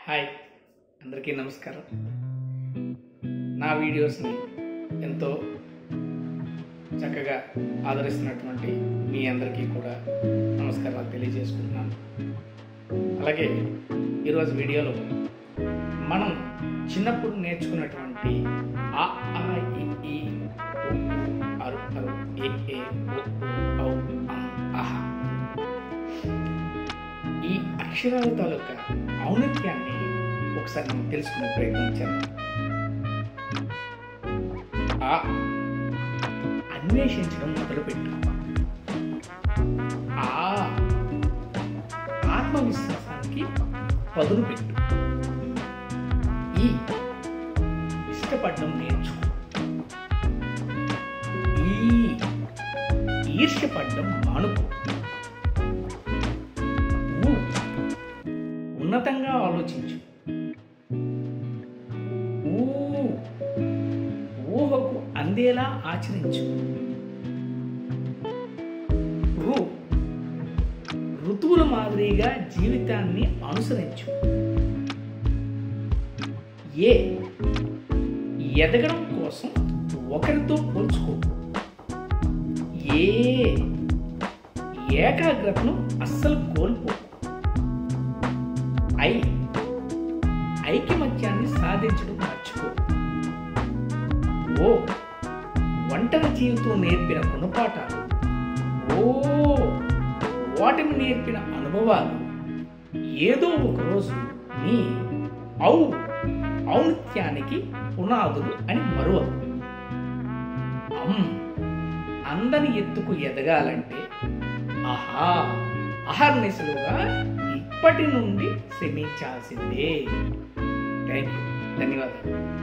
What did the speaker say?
Hi అందరికీ నమస్కారం. నా వీడియోస్ని ఎంతో చక్కగా ఆదరిస్తున్నటువంటి మీ అందరికీ కూడా నమస్కారాలు తెలియజేసుకుంటున్నాను. అలాగే ఈరోజు వీడియోలో మనం చిన్నప్పుడు నేర్చుకున్నటువంటి ఆ ఆ ఇ ఈ ఉ అరు అరు ఏ ఏ ఓ ఔ అం అహ ఈ అక్షరాల తాలూకా ఔన్నత్యాన్ని ఒకసారి మనం తెలుసుకునే ప్రయత్నం చేద్దాం. ఆ అన్వేషించడం మొదలుపెట్టు. ఆ ఆత్మవిశ్వాసానికి పదును పెట్టు. ఈ ఇష్టపడడం నేర్చుకో. ఈ ఈర్ష్యపడడం మానుకో. ఉన్నతంగా ఆలోచించు. ఊహకు అందేలా ఆచరించు. ఋతువుల మాదిరిగా జీవితాన్ని అనుసరించు. ఎదగడం కోసం ఒకరితో పోల్చుకో. ఏకాగ్రతను అస్సలు కోల్పో. ఐకమత్యాన్ని సాధించడం మర్చిపో. ఒంటరి జీవితం నేర్పిన గుణపాఠాలు, ఓటమి నేర్పిన అనుభవాలు ఏదో ఒకరోజు నీ ఔన్నత్యానికి పునాదులు అని మరువకు. అందని ఎత్తుకు ఎదగాలంటే అహర్నిశలుగా ఇప్పటి నుండి శ్రమించాల్సిందే. Thank you. ధన్యవాదాలు.